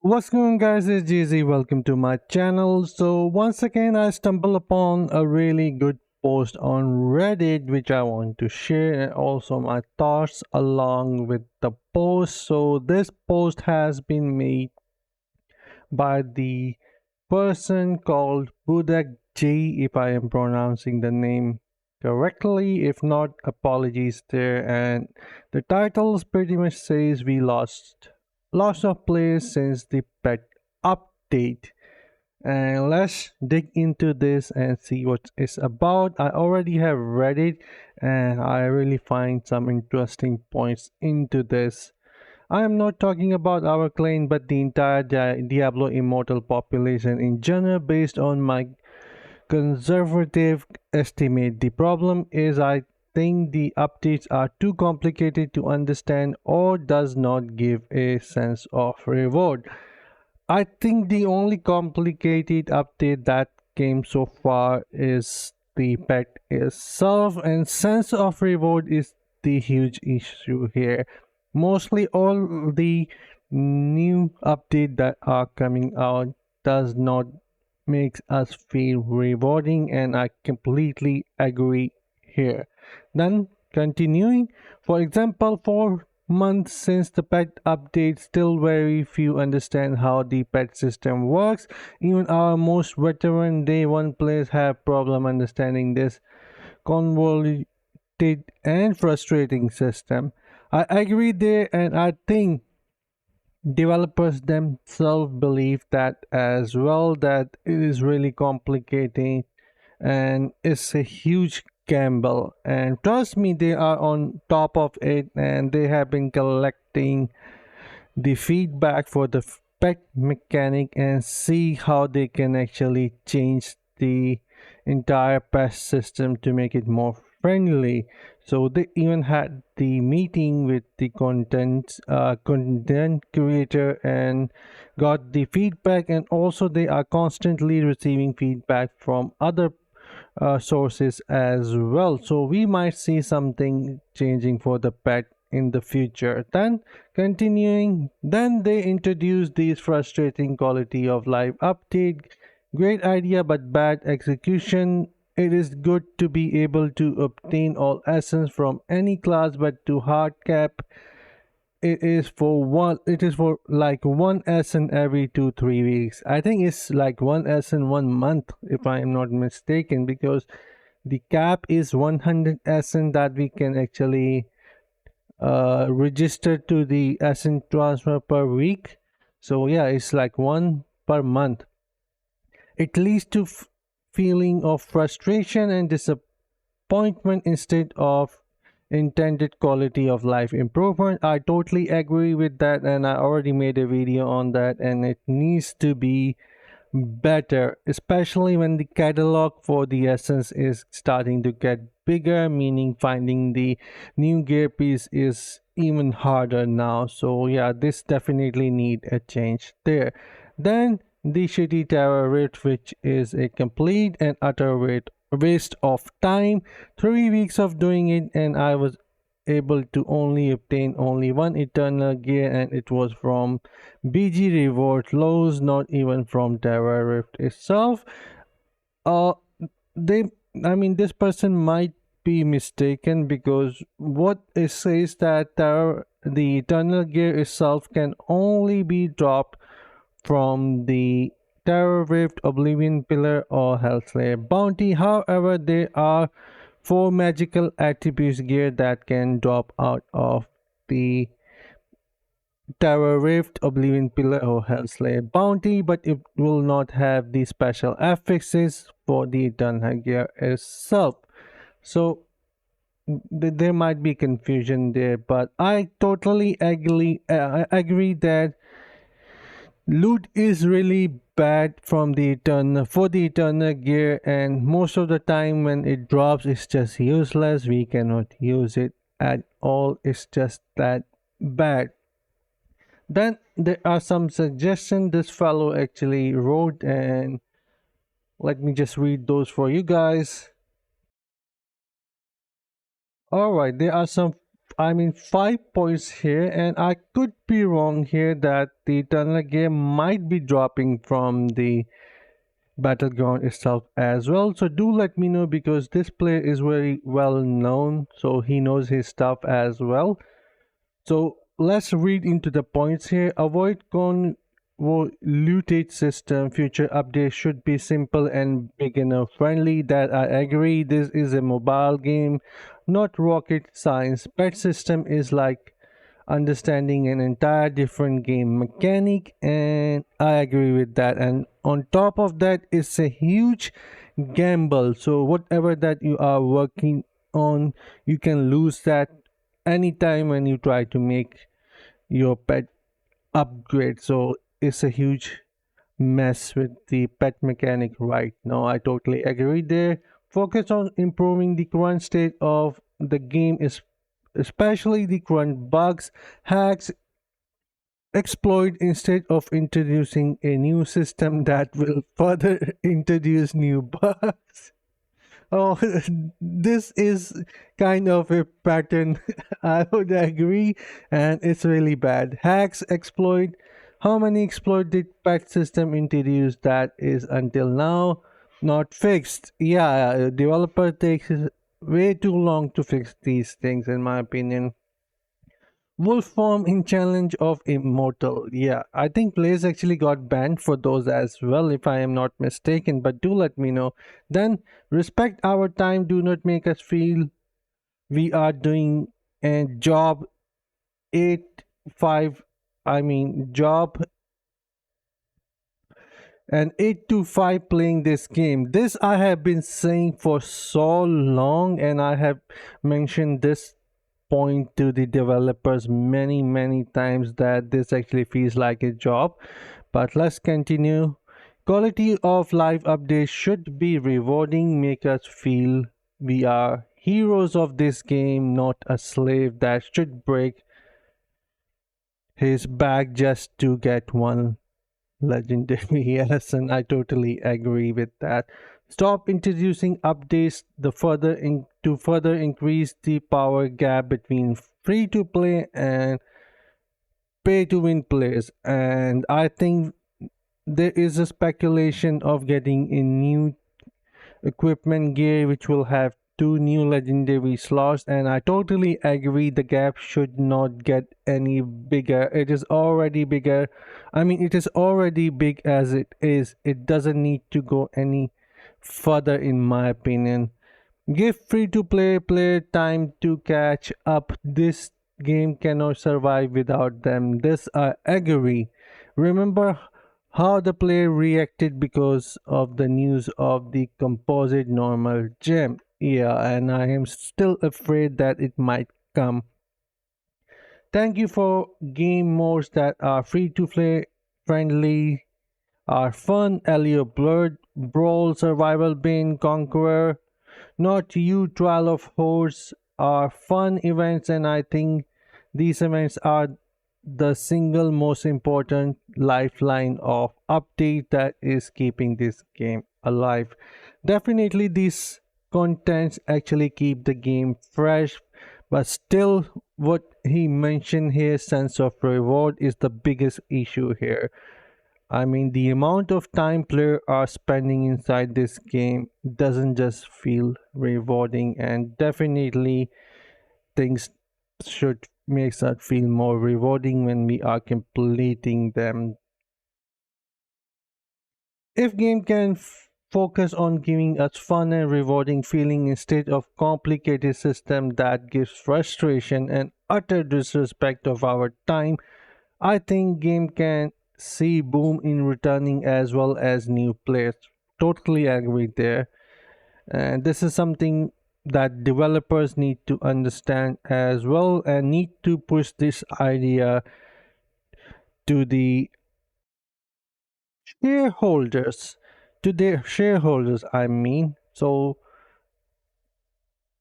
What's going on, guys? It's GZ. Welcome to my channel. So once again I stumbled upon a really good post on Reddit which I want to share, and also my thoughts along with the post. So this post has been made by the person called Budak J, if I am pronouncing the name correctly. If not, apologies there. And the titles pretty much says we lots of players since the pet update. And let's dig into this and see what it's about. I already have read it and I really find some interesting points into this. I am not talking about our clan but the entire Diablo Immortal population in general based on my conservative estimate. The problem is I think the updates are too complicated to understand or does not give a sense of reward. I think the only complicated update that came so far is the pet itself, and sense of reward is the huge issue here. Mostly all the new update that are coming out does not makes us feel rewarding, and I completely agree here. Then continuing, for example, for months since the pet update, still very few understand how the pet system works. Even our most veteran day one players have problem understanding this convoluted and frustrating system. I agree there, and I think developers themselves believe that as well, that it is really complicated and it's a huge gamble. And trust me, they are on top of it and they have been collecting the feedback for the pet mechanic and see how they can actually change the entire pet system to make it more friendly. So they even had the meeting with the content creator and got the feedback, and also they are constantly receiving feedback from other sources as well. So we might see something changing for the pet in the future. Then continuing, then they introduce these frustrating quality of life update. Great idea but bad execution. It is good to be able to obtain all essence from any class, but to hard cap it is for like one essence every 2-3 weeks. I think it's like one essence 1 month if I am not mistaken, because the cap is 100 essence that we can actually register to the essence transfer per week. So yeah, it's like one per month. It leads to feeling of frustration and disappointment instead of intended quality of life improvement. I totally agree with that, and I already made a video on that, and it needs to be better, especially when the catalog for the essence is starting to get bigger, meaning finding the new gear piece is even harder now. So yeah, this definitely need a change there. Then the shitty tower rift, which is a complete and utter waste of time. 3 weeks of doing it and I was able to only obtain only one eternal gear, and it was from BG reward lows, not even from Terra Rift itself. Uh they I mean, this person might be mistaken, because what it says that the eternal gear itself can only be dropped from the Terror Rift, Oblivion Pillar, or Hellslayer bounty. However, there are 4 magical attributes gear that can drop out of the Terror Rift, Oblivion Pillar, or Hellslayer bounty, but it will not have the special affixes for the Eternal gear itself. So there might be confusion there, but I totally agree that loot is really bad from the eternal gear, and most of the time when it drops it's just useless. We cannot use it at all. It's just that bad. Then there are some suggestions this fellow actually wrote, and let me just read those for you guys. All right, there are some I mean 5 points here, and I could be wrong here that the tunnel game might be dropping from the battleground itself as well. So do let me know, because this player is very well known, so he knows his stuff as well. So let's read into the points here. Avoid convoluted system. Future updates should be simple and beginner friendly. That I agree. This is a mobile game, not rocket science. Pet system is like understanding an entire different game mechanic, and I agree with that. And on top of that, it's a huge gamble. So whatever that you are working on, you can lose that anytime when you try to make your pet upgrade. So it's a huge mess with the pet mechanic right now. I totally agree there. Focus on improving the current state of the game, is especially the current bugs, hacks, exploit, instead of introducing a new system that will further introduce new bugs. Oh, this is kind of a pattern. I would agree, and it's really bad. Hacks, exploit. How many exploit did patch system introduce that is until now not fixed? Yeah, developer takes way too long to fix these things, in my opinion. Wolf form in Challenge of Immortal. Yeah, I think players actually got banned for those as well, if I am not mistaken, but do let me know. Then, respect our time, do not make us feel we are doing a job 8 5, I mean, job and 8 to 5 playing this game. This I have been saying for so long, and I have mentioned this point to the developers many times that this actually feels like a job. But let's continue. Quality of life updates should be rewarding, make us feel we are heroes of this game, not a slave that should break his back just to get one legendary. Yes, and I totally agree with that. Stop introducing updates to further increase the power gap between free to play and pay to win players. And I think there is a speculation of getting a new equipment gear which will have two new legendary slots, and I totally agree the gap should not get any bigger. It is already bigger. I mean, it is already big as it is. It doesn't need to go any further, in my opinion. Give free to play player time to catch up. This game cannot survive without them. This I agree. Remember how the player reacted because of the news of the composite normal gem. Yeah, and I am still afraid that it might come. Thank you for game modes that are free to play, friendly, are fun. Elio Blurred, Brawl, Survival Bane, Conqueror, Not You, Trial of Horse are fun events, and I think these events are the single most important lifeline of update that is keeping this game alive. Definitely these contents actually keep the game fresh, but still what he mentioned here, sense of reward, is the biggest issue here. I mean, the amount of time players are spending inside this game doesn't just feel rewarding, and definitely things should make us feel more rewarding when we are completing them. If game can focus on giving us fun and rewarding feeling instead of complicated system that gives frustration and utter disrespect of our time, I think game can see boom in returning as well as new players. Totally agree there. And this is something that developers need to understand as well, and need to push this idea to the shareholders, to their shareholders, I mean. So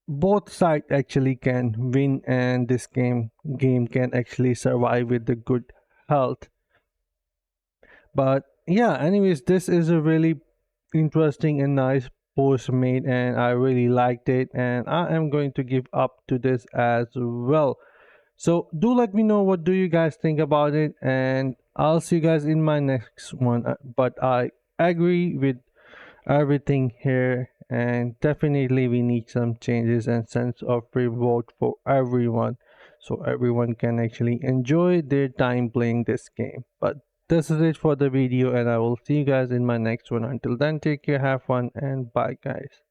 both sides actually can win, and this game can actually survive with the good health. But yeah, anyways, this is a really interesting and nice post made and I really liked it, and I am going to give up to this as well. So do let me know what do you guys think about it, and I'll see you guys in my next one. But I agree with everything here, and definitely we need some changes and sense of reward for everyone, so everyone can actually enjoy their time playing this game. But this is it for the video, and I will see you guys in my next one. Until then, take care, have fun, and bye guys.